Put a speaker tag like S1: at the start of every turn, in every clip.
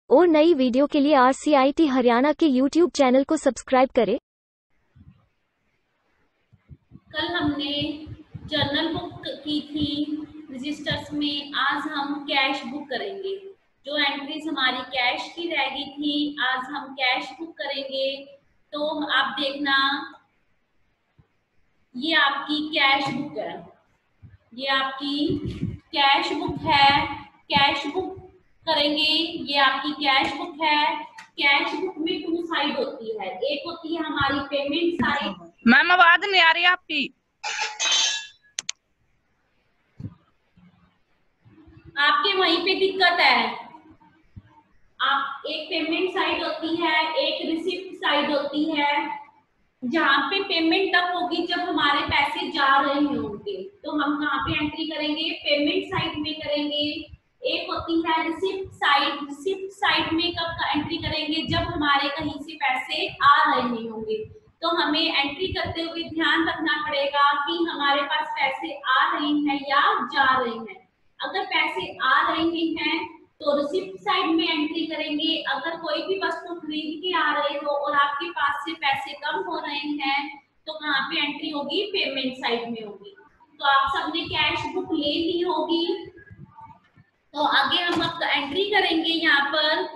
S1: और नई वीडियो के लिए RCIT हरियाणा के YouTube चैनल को सब्सक्राइब करें।
S2: कल हमने जर्नल बुक की थी रजिस्टर्स में, आज हम कैश बुक करेंगे। जो एंट्रीज हमारी कैश की रह गई थी, आज हम कैश बुक करेंगे। तो आप देखना, ये आपकी कैश बुक है, ये आपकी कैश बुक है। कैश बुक करेंगे, ये आपकी कैश बुक है। कैश बुक में 2 साइड होती है, एक होती है हमारी पेमेंट साइड।
S3: मैम आवाज नहीं आ रही आपकी।
S2: आपके वहीं पे दिक्कत है। आप एक पेमेंट साइड होती है, एक रिसिप्ट साइड होती है। जहाँ पे पेमेंट तब होगी जब हमारे पैसे जा रहे होंगे, तो हम कहाँ पे एंट्री करेंगे? पेमेंट साइड में करेंगे। एक होती है रिसिप्ट साइड। रिसिप्ट साइड में कब एंट्री करेंगे? जब हमारे कहीं से पैसे आ रहे होंगे। तो हमें एंट्री करते हुए ध्यान रखना पड़ेगा कि हमारे पास पैसे आ रहे हैं या जा रहे हैं। अगर पैसे आ रहे हैं तो रिसिप्ट साइड में एंट्री करेंगे। अगर कोई भी वस्तु खरीद के आ रहे हो और आपके पास से पैसे कम हो रहे हैं तो कहाँ पे एंट्री होगी? पेमेंट साइड में होगी। तो आप सबने कैश बुक ले ली होगी। तो आगे हम अब एंट्री करेंगे यहाँ पर।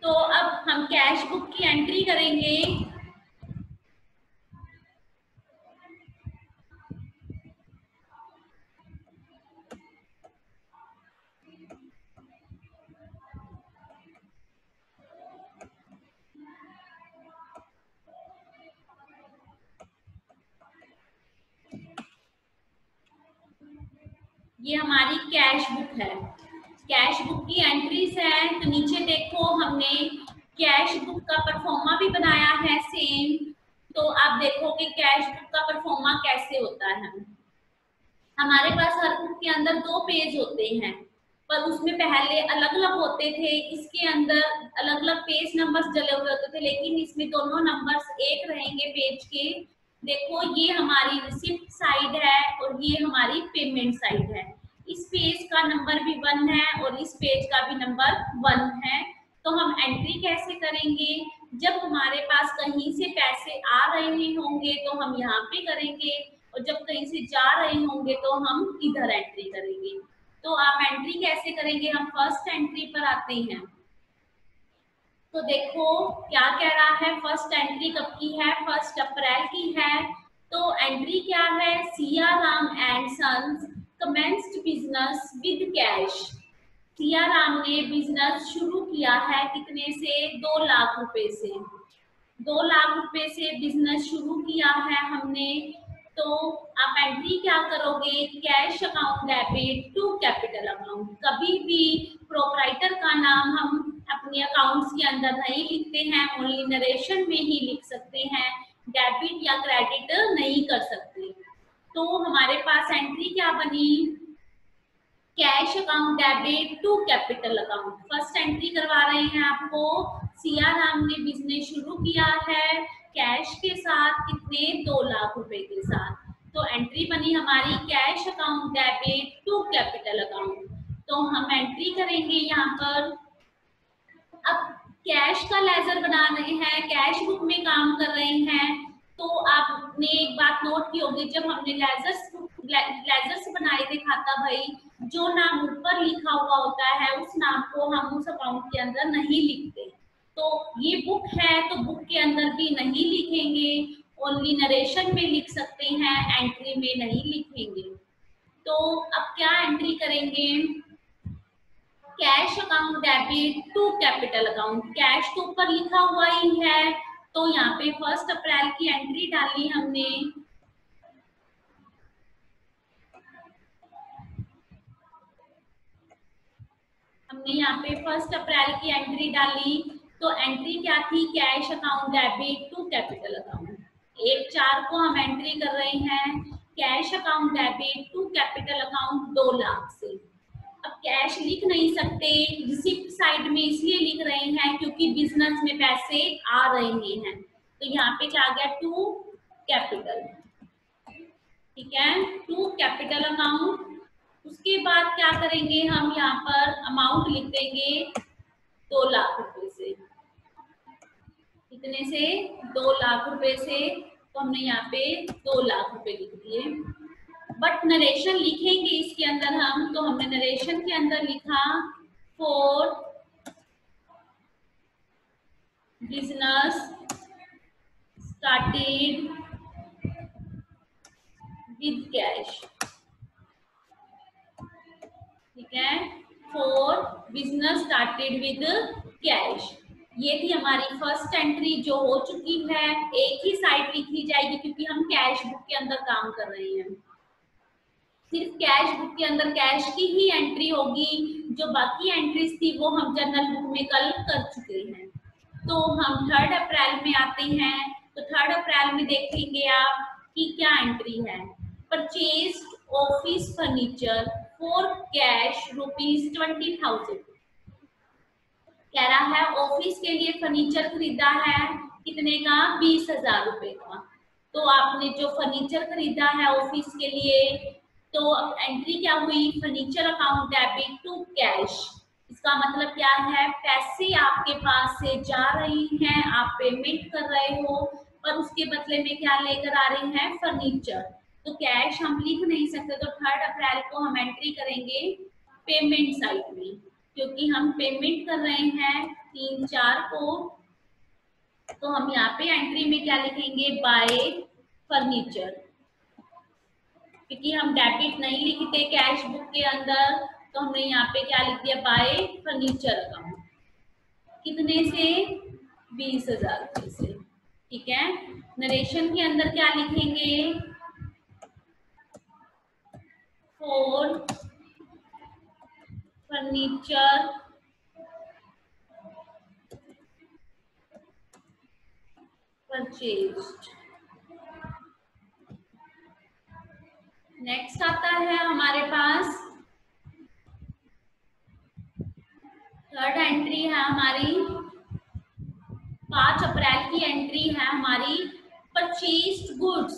S2: तो अब हम कैश बुक की एंट्री करेंगे। ये हमारी कैश बुक है। कैश बुक की एंट्रीज है। तो नीचे देखो, हमने कैश बुक का परफॉर्मा भी बनाया है सेम। तो आप देखोगे कैश बुक का परफॉर्मा कैसे होता है। हमारे पास हर बुक के अंदर 2 पेज होते हैं, पर उसमें पहले अलग अलग होते थे। इसके अंदर अलग अलग पेज नंबर्स डले हुए होते थे, लेकिन इसमें दोनों नंबर्स एक रहेंगे पेज के। देखो, ये हमारी रिसिप्ट साइड है और ये हमारी पेमेंट साइड है। इस पेज का नंबर भी 1 है और इस पेज का भी नंबर 1 है। तो हम एंट्री कैसे करेंगे? जब हमारे पास कहीं से पैसे आ रहे होंगे तो हम यहाँ पे करेंगे, और जब कहीं से जा रहे होंगे तो हम इधर एंट्री करेंगे। तो आप एंट्री कैसे करेंगे? हम फर्स्ट एंट्री पर आते हैं। तो देखो क्या कह रहा है। फर्स्ट एंट्री कब की है? 1 अप्रैल की है। तो एंट्री क्या है? Siyaram and sons commenced business with cash. Siyaram ने बिजनेस शुरू किया है कितने से? 2 लाख रुपए से। 2 लाख रुपए से बिजनेस शुरू किया है हमने। तो आप एंट्री क्या करोगे? Cash account debit to capital account. कभी भी प्रोप्राइटर का नाम हम अपने अकाउंट्स के अंदर नहीं लिखते हैं, ओनली नरेशन में ही लिख सकते हैं। डेबिट या क्रेडिट नहीं कर सकते। तो हमारे पास एंट्री क्या बनी? Cash account debit to capital account. First entry करवा रहे हैं आपको। सियाराम ने बिजनेस शुरू किया है कैश के साथ, कितने? 2 लाख रुपए के साथ। तो एंट्री बनी हमारी cash account debit to capital account. तो हम एंट्री करेंगे यहाँ पर। अब कैश का लेजर बना रहे हैं, कैश बुक में काम कर रहे हैं। तो आपने एक बात नोट की होगी, जब हमने लेजर्स बनाए थे खाता भाई, जो नाम ऊपर लिखा हुआ होता है उस नाम को हम उस अकाउंट के अंदर नहीं लिखते। तो ये बुक है तो बुक के अंदर भी नहीं लिखेंगे, ओनली नरेशन में लिख सकते हैं, एंट्री में नहीं लिखेंगे। तो अब क्या एंट्री करेंगे? Cash account debit to capital account. Cash तो ऊपर लिखा हुआ ही है, तो यहाँ पे 1 अप्रैल की एंट्री डाली हमने। यहाँ पे 1 अप्रैल की एंट्री डाली। तो एंट्री क्या थी? Cash account debit to capital account. 1/4 को हम एंट्री कर रहे हैं। Cash account debit to capital account 2 lakh से। अब कैश लिख नहीं सकते, रिसिप्ट साइड में इसलिए लिख रहे हैं क्योंकि क्योंकि बिजनेस में पैसे आ रहे हैं। तो यहाँ पे क्या आ गया, टू कैपिटल, ठीक है, टू कैपिटल अकाउंट। उसके बाद क्या करेंगे, हम यहाँ पर अमाउंट लिख देंगे 2 लाख रुपए से। कितने से, 2 लाख रुपए से। तो हमने यहाँ पे 2 लाख रुपए लिख दिए। बट नरेशन लिखेंगे इसके अंदर हम, तो हमने नरेशन के अंदर लिखा for business started with cash, ठीक है, for business started with cash. ये थी हमारी फर्स्ट एंट्री जो हो चुकी है। एक ही साइड लिखी जाएगी क्योंकि हम कैश बुक के अंदर काम कर रहे हैं। सिर्फ कैश बुक के अंदर कैश की ही एंट्री होगी, जो बाकी एंट्रीज थी वो हम जर्नल बुक में कल कर चुके हैं। तो हम 3 अप्रैल में आते हैं। तो 3 अप्रैल में देखेंगे आप कि क्या एंट्री है। Purchased office furniture for cash ₹20,000। कह रहा है ऑफिस के लिए फर्नीचर खरीदा है, कितने का, 20,000 रुपए का। तो आपने जो फर्नीचर खरीदा है ऑफिस के लिए, तो एंट्री क्या हुई, furniture account debit to cash. इसका मतलब क्या है, पैसे आपके पास से जा रहे हैं, आप पेमेंट कर रहे हो, पर उसके बदले में क्या लेकर आ रहे हैं, फर्नीचर। तो कैश हम लिख नहीं सकते, तो 3 अप्रैल को हम एंट्री करेंगे पेमेंट साइड में, क्योंकि हम पेमेंट कर रहे हैं 3/4 को। तो हम यहाँ पे एंट्री में क्या लिखेंगे, बाय फर्नीचर, क्योंकि हम डेबिट नहीं लिखते कैश बुक के अंदर। तो हमने यहाँ पे क्या लिख दिया, बाय फर्नीचर अकाउंट। कितने से, 20,000 रुपए से, ठीक है। नरेशन के अंदर क्या लिखेंगे, फॉर फर्नीचर परचेज्ड। नेक्स्ट आता है हमारे पास 3rd एंट्री है हमारी, 5 अप्रैल की एंट्री है हमारी। Purchased goods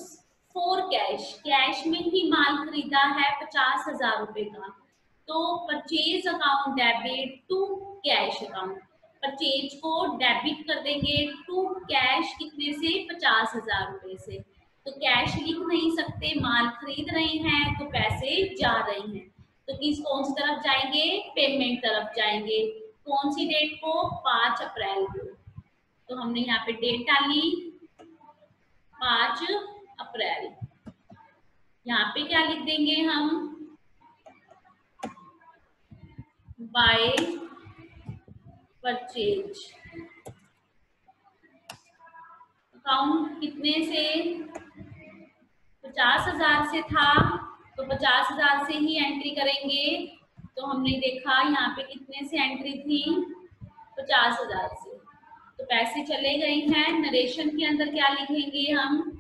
S2: for cash, cash में ही माल खरीदा है 50,000 रुपए का। तो purchase account debit to cash account, purchase को डेबिट कर देंगे टू कैश, कितने से, 50,000 रुपए से। तो कैश लिख नहीं सकते, माल खरीद रहे हैं तो पैसे जा रहे हैं। तो किस, कौन सी तरफ जाएंगे, पेमेंट तरफ जाएंगे। कौन सी डेट को, 5 अप्रैल को। तो हमने यहाँ पे डेट डाली 5 अप्रैल। यहाँ पे क्या लिख देंगे हम, बाय परचेज अकाउंट, कितने से, 50,000 से था, तो 50,000 से ही एंट्री करेंगे। तो हमने देखा यहाँ पे कितने से एंट्री थी, 50,000 से, तो पैसे चले गए हैं। नरेशन के अंदर क्या लिखेंगे हम,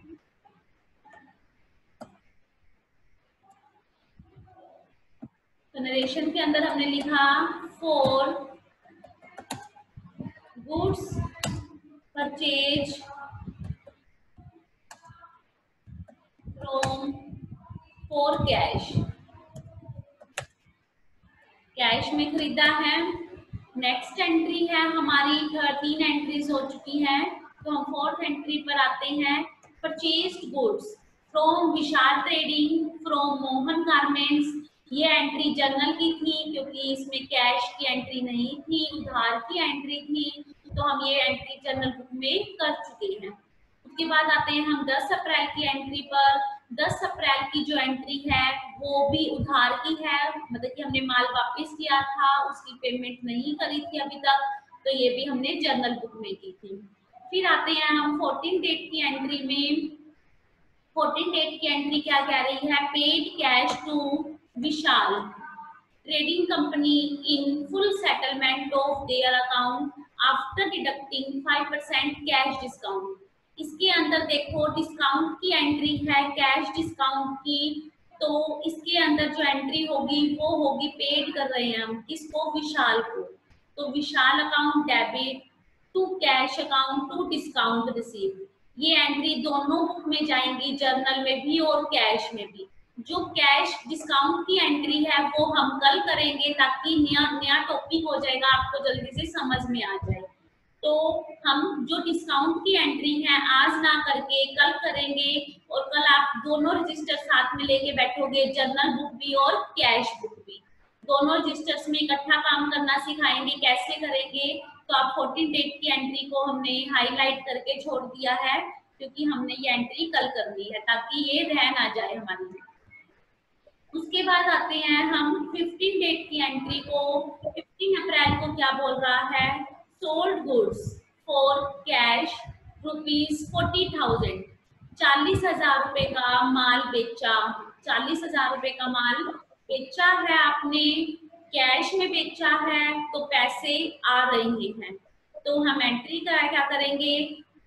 S2: तो नरेशन के अंदर हमने लिखा for goods purchase from for cash, cash में खरीदा है। नेक्स्ट एंट्री है हमारी, 3 एंट्रीज हो चुकी हैं। तो हम 4th एंट्री पर आते हैं। Purchased goods from Vishal trading from Mohan garments. ये एंट्री जर्नल की थी क्योंकि इसमें कैश की एंट्री नहीं थी, उधार की एंट्री थी। तो हम ये एंट्री जर्नल बुक में कर चुके हैं। उसके बाद आते हैं हम 10 अप्रैल की एंट्री पर। 10 अप्रैल की जो एंट्री है वो भी उधार की है, मतलब कि हमने माल वापस किया था, उसकी पेमेंट नहीं करी थी अभी तक, तो ये भी हमने जर्नल बुक में की थी। फिर आते हैं हम 14 डेट की एंट्री में। 14 डेट की एंट्री क्या कह रही है, paid cash to Vishal trading company in full settlement of their account after deducting 5% cash discount. इसके अंदर देखो डिस्काउंट की एंट्री है, कैश डिस्काउंट की, तो इसके अंदर जो एंट्री होगी वो होगी, पेड कर रहे हैं हम किसको, विशाल को। तो Vishal account debit to cash account to discount receive. ये एंट्री दोनों बुक में जाएंगी, जर्नल में भी और कैश में भी। जो कैश डिस्काउंट की एंट्री है वो हम कल करेंगे ताकि नया नया टॉपिक हो जाएगा, आपको जल्दी से समझ में आ जाए। तो हम जो डिस्काउंट की एंट्री है आज ना करके कल करेंगे, और कल आप दोनों रजिस्टर साथ में लेके बैठोगे, जर्नल बुक भी और कैश बुक भी। दोनों रजिस्टर्स में इकट्ठा काम करना सिखाएंगे, कैसे करेंगे। तो आप 14 डेट की एंट्री को हमने हाईलाइट करके छोड़ दिया है क्योंकि हमने ये एंट्री कल करनी है ताकि ये रह ना जाए हमारी। उसके बाद आते हैं हम 15 डेट की एंट्री को। 15 अप्रैल को क्या बोल रहा है, सोल्ड गुड्स फॉर कैश ₹40,000। 40,000 रुपए का माल बेचा, 40,000 रुपए का माल बेचा है आपने, कैश में बेचा है तो पैसे आ रहे हैं। तो हम एंट्री का क्या करेंगे,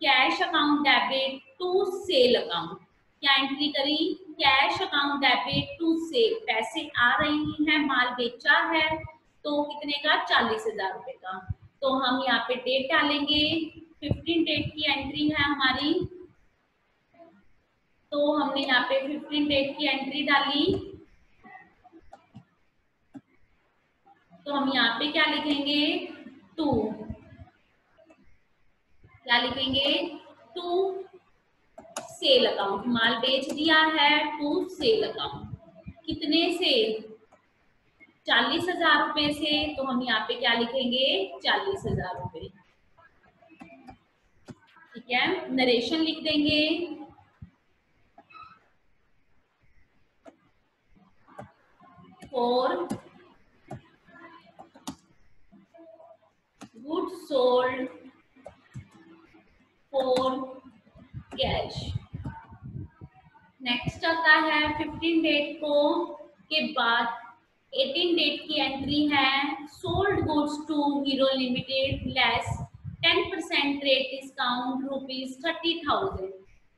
S2: cash account debit to sale account. क्या एंट्री करी, cash account debit to sale, पैसे आ रहे हैं, माल बेचा है तो कितने का, 40,000 रुपए का। तो हम यहाँ पे डेट डालेंगे, 15 डेट की एंट्री है हमारी। तो हमने यहाँ पे 15 डेट की एंट्री डाली। तो हम यहाँ पे क्या लिखेंगे, टू, क्या लिखेंगे, टू सेल अकाउंट। माल बेच दिया है टू सेल अकाउंट, कितने से, 40,000 रुपए से। तो हम यहाँ पे क्या लिखेंगे, 40,000 रुपए। ठीक है, नरेशन लिख देंगे, for goods sold for cash. Next आता है 15 डेट को के बाद 18 डेट की एंट्री है, sold goods to Hero Limited less 10% rate discount ₹30,000।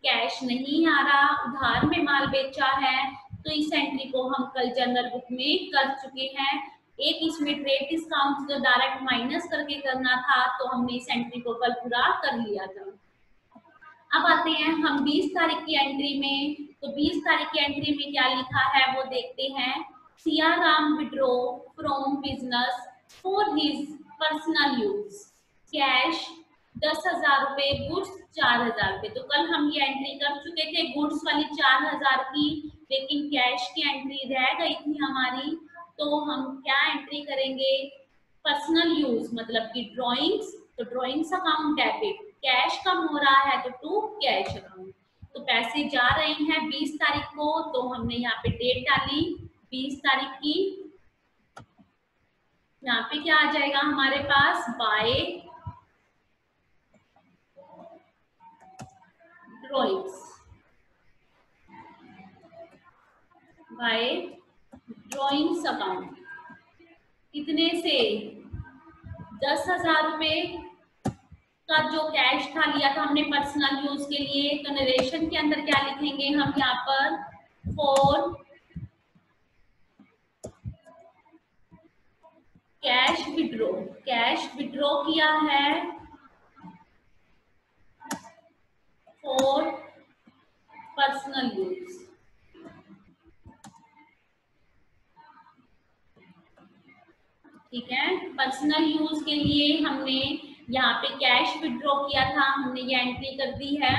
S2: Cash नहीं आ रहा, उधार में माल बेचा है, तो इस एंट्री को हम कल जनरल बुक में कर चुके हैं। एक इसमें ट्रेड डिस्काउंट जो डायरेक्ट माइनस करके करना था, तो हमने इस एंट्री को कल पूरा कर लिया था। अब आते हैं हम 20 तारीख की एंट्री में। तो 20 तारीख की एंट्री में क्या लिखा है वो देखते हैं। Siyaram withdraw from business for his personal use, cash 10,000 रुपए, गुड्स 4,000 रुपए। तो कल हम ये एंट्री कर चुके थे गुड्स वाली 4,000 की, लेकिन कैश की एंट्री रह गई थी हमारी। तो हम क्या एंट्री करेंगे, पर्सनल यूज मतलब कि ड्रॉइंग्स, तो ड्रॉइंग्स अकाउंट डेबिट, कैश कम हो रहा है तो टू कैश अकाउंट। तो पैसे जा रहे हैं 20 तारीख को, तो हमने यहाँ पे डेट डाली 20 तारीख की। यहाँ पे क्या आ जाएगा हमारे पास, by drawings, by drawings account, कितने से, 10,000 रुपए का जो कैश था लिया था हमने पर्सनल यूज के लिए। तो नरेशन के अंदर क्या लिखेंगे हम यहाँ पर, for cash withdraw, cash withdraw किया है फॉर पर्सनल यूज। ठीक है, पर्सनल यूज के लिए हमने यहाँ पे कैश विड्रॉ किया था, हमने ये एंट्री कर दी है।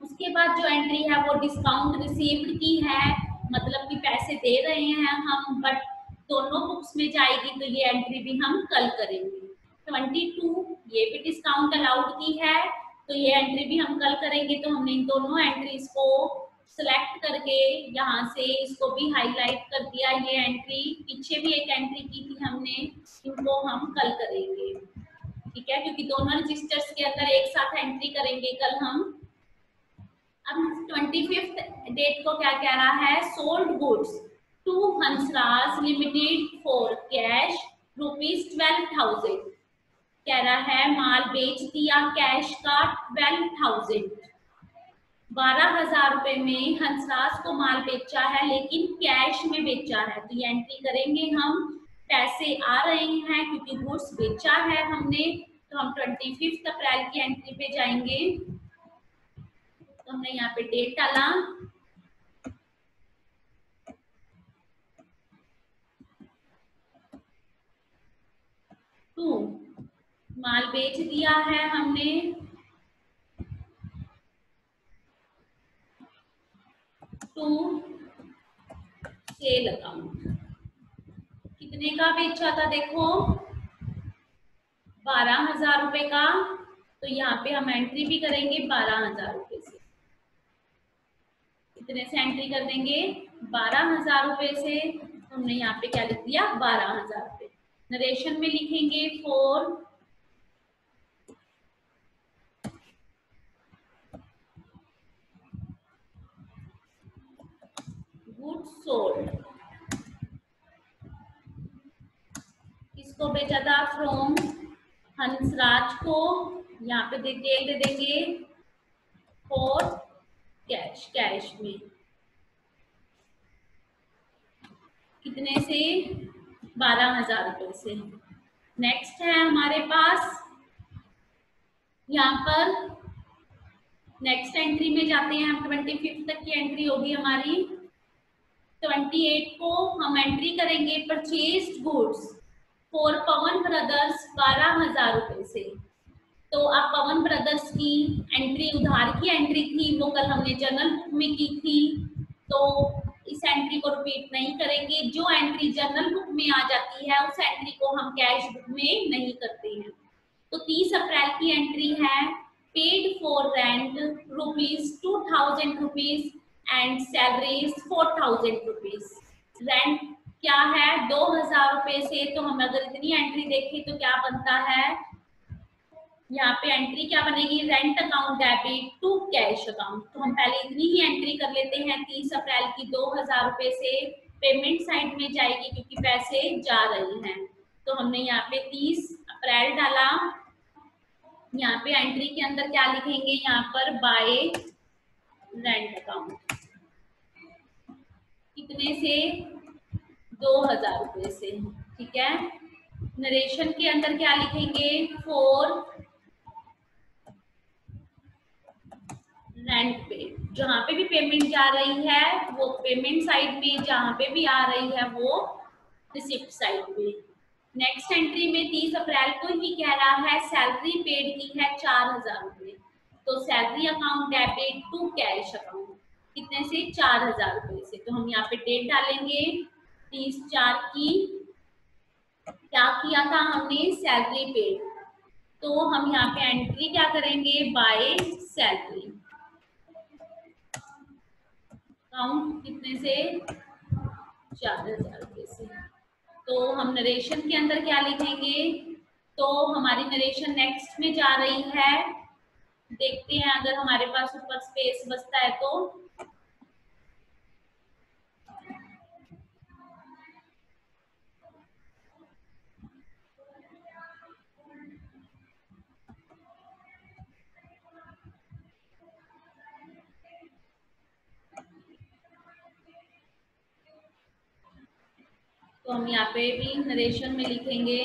S2: उसके बाद जो एंट्री है वो डिस्काउंट रिसीव्ड की है, मतलब कि पैसे दे रहे हैं हम, बट दोनों बुक्स में जाएगी, तो ये एंट्री भी हम कल करेंगे। 22 ये भी डिस्काउंट अलाउड की है, तो ये एंट्री भी हम कल करेंगे। तो हमने इन दोनों एंट्रीज को सिलेक्ट करके यहाँ से इसको भी हाईलाइट कर दिया। ये एंट्री पीछे भी एक एंट्री की थी हमने, इनको हम कल करेंगे। ठीक है, क्योंकि दोनों रजिस्टर्स के अंदर एक साथ एंट्री करेंगे कल हम। अब 25 डेट को क्या कह रहा है, sold goods to Hansraj Limited for cash ₹12,000। कह रहा है माल बेच दिया कैश का 12,000, 12,000 रुपए में हंसराज को माल बेचा है, लेकिन कैश में बेचा है। तो ये एंट्री करेंगे हम, पैसे आ रहे हैं क्योंकि गुड्स बेचा है हमने, तो हम 25 अप्रैल की एंट्री पे जाएंगे। तो हमने यहाँ पे डेट डाला, टू माल बेच दिया है हमने, टू सेल अकाउंट। कितने का बेचा था देखो, 12,000 रुपए का। तो यहाँ पे हम एंट्री भी करेंगे 12,000 रुपए से। कितने से एंट्री कर देंगे, 12,000 रुपए से। हमने यहाँ पे क्या लिख दिया, 12,000 रुपए। नरेशन में लिखेंगे फॉर गुड्स सोल्ड। किसको बेचा था, फ्रॉम हंसराज को। यहाँ पे डिटेल दे देंगे फॉर कैश, कैश में कितने से, 12,000 रुपए से। नेक्स्ट है हमारे पास यहाँ पर नेक्स्ट एंट्री में जाते हैं हम। 25 तक की एंट्री होगी हमारी। 28 को हम एंट्री करेंगे purchased goods for Pawan brothers 12,000 रुपए से। तो अब पवन ब्रदर्स की एंट्री, उधार की एंट्री थी, वो कल हमने जर्नल बुक में की थी, तो इस एंट्री को रिपीट नहीं करेंगे। जो एंट्री जर्नल बुक में आ जाती है उस एंट्री को हम कैश बुक में नहीं करते हैं। तो 30 अप्रैल की एंट्री है, paid for rent ₹2,000 and salaries 4,000 rupees. Rent क्या है, 2,000 रुपए से। तो हम अगर इतनी एंट्री देखें तो क्या बनता है, यहाँ पे एंट्री क्या बनेगी, rent account debit to cash account. तो हम पहले इतनी ही एंट्री कर लेते हैं 30 अप्रैल की, 2,000 रुपए से पेमेंट साइड में जाएगी क्योंकि पैसे जा रहे हैं। तो हमने यहाँ पे 30 अप्रैल डाला। यहाँ पे एंट्री के अंदर क्या लिखेंगे, यहाँ पर बाय रेंट अकाउंट कितने से, 2,000 रुपए से। ठीक है, नरेशन के अंदर क्या लिखेंगे, फॉर रेंट पे। जहां पे भी पेमेंट जा रही है वो पेमेंट साइड में, जहां पे भी आ रही है वो रिसिप्ट साइड में। नेक्स्ट एंट्री में 30 अप्रैल को ही कह रहा है सैलरी पेड की है 4,000 रुपए। तो salary account debit to cash account कितने से, 4,000 रुपए से। तो हम यहाँ पे डेट डालेंगे 30/4 की। क्या किया था हमने, सैलरी पेड। तो हम यहाँ पे एंट्री क्या करेंगे, बाय सैलरी अकाउंट कितने से, 4,000 रुपए से। तो हम नरेशन के अंदर क्या लिखेंगे, तो हमारी नरेशन नेक्स्ट में जा रही है। देखते हैं अगर हमारे पास ऊपर स्पेस बचता है तो। तो हम यहाँ पे भी नरेशन में लिखेंगे,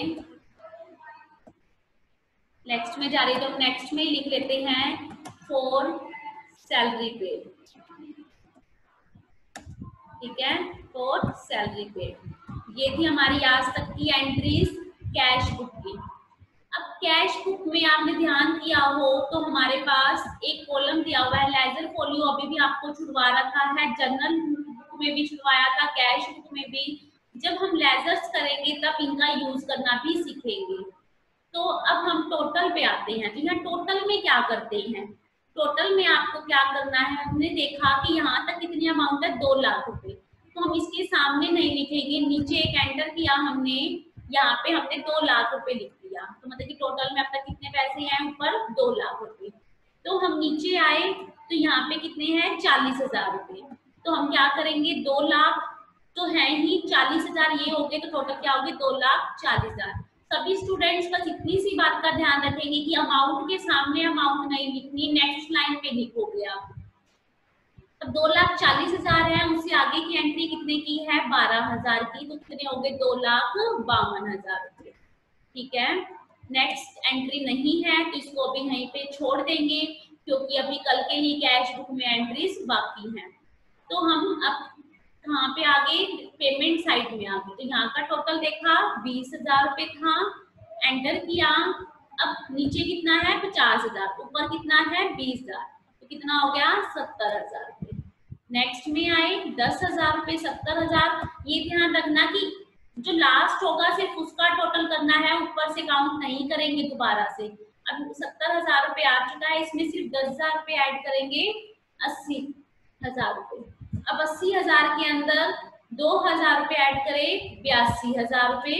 S2: नेक्स्ट में जा रही है तो नेक्स्ट में लिख लेते हैं फॉर सैलरी पेड। ठीक है, फॉर सैलरी पेड। ये थी हमारी आज तक की एंट्रीज कैश बुक की। अब कैश बुक में आपने ध्यान दिया हो तो हमारे पास एक कॉलम दिया हुआ है लेजर फोलियो, अभी भी आपको छुड़वा रखा है, जर्नल बुक में भी छुड़वाया था, कैश बुक में भी। जब हम लेजर्स करेंगे तब इनका यूज करना भी सीखेंगे। तो अब हम टोटल पे आते हैं। तो यहाँ टोटल में क्या करते हैं, टोटल में आपको क्या करना है, हमने देखा कि यहाँ तक कितनी अमाउंट है, 2 लाख रुपए। तो हम इसके सामने नहीं लिखेंगे, नीचे एक एंटर किया हमने, यहाँ पे हमने 2 लाख रुपए लिख दिया। तो मतलब कि टोटल में अब तक कितने पैसे हैं, ऊपर 2 लाख रुपए। तो हम नीचे आए तो यहाँ पे कितने हैं, 40,000 रुपए। तो हम क्या करेंगे, 2 लाख तो है ही, 40,000 ये हो गए, तो टोटल क्या हो गए, 2,40,000। सभी स्टूडेंट्स बस इतनी सी बात का ध्यान रखेंगे कि अमाउंट के सामने अमाउंट नहीं लिखनी, नेक्स्ट लाइन पे लिखोगे आप। अब 2,40,000 है, उससे आगे की एंट्री कितने की है, 12,000 की। तो कितने हो गए, 2,52,000 रुपए। ठीक है, नेक्स्ट एंट्री नहीं है तो इसको अभी यहीं पे छोड़ देंगे, क्योंकि अभी कल के ही कैश बुक में एंट्रीज बाकी हैं। तो हम अब कहाँ पे आगे, पेमेंट साइड में आगे। तो यहाँ का टोटल देखा 20,000 रुपये था, एंटर किया। अब नीचे कितना है 50,000, ऊपर कितना है 20,000, तो कितना हो गया 70,000 रुपये। नेक्स्ट में आए 10,000 रुपये, 70,000। ये ध्यान रखना कि जो लास्ट होगा सिर्फ उसका टोटल करना है, ऊपर से काउंट नहीं करेंगे दोबारा से। अब 70,000 रुपये आ चुका है, इसमें सिर्फ 10,000 रुपये ऐड करेंगे, 80,000 रुपये। अब 80,000 के अंदर 2,000 रुपये ऐड करें, 82,000 रुपये।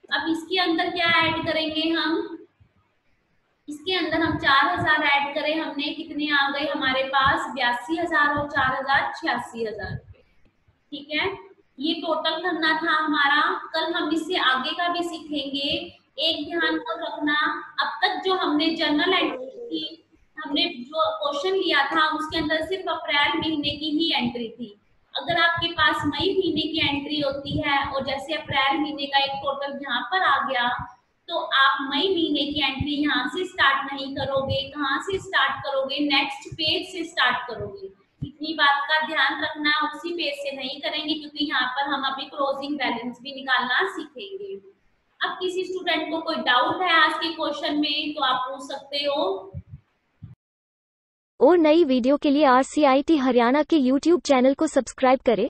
S2: अब इसके अंदर क्या ऐड करेंगे हम, इसके अंदर हम 4,000 ऐड करें, हमने कितने आ गए हमारे पास 82,000 और 4,000 86,000 रुपये। ठीक है, ये टोटल करना था हमारा। कल हम इससे आगे का भी सीखेंगे। एक ध्यान को रखना, अब तक जो हमने जर्नल एंट्री थी, हमने जो क्वेश्चन लिया था उसके अंदर सिर्फ अप्रैल महीने की ही एंट्री थी। अगर आपके पास मई महीने की एंट्री होती है और जैसे अप्रैल महीने का एक टोटल यहाँ पर आ गया, तो आप मई महीने की एंट्री यहाँ से स्टार्ट नहीं करोगे। कहाँ से स्टार्ट करोगे, नेक्स्ट पेज से स्टार्ट करोगे। इतनी बात का ध्यान रखना, उसी पेज से नहीं करेंगे, क्योंकि यहाँ पर हम अभी क्लोजिंग बैलेंस भी निकालना सीखेंगे। अब किसी स्टूडेंट को कोई डाउट है आज के क्वेश्चन में तो आप पूछ सकते हो।
S1: और नई वीडियो के लिए RCIT हरियाणा के YouTube चैनल को सब्सक्राइब करें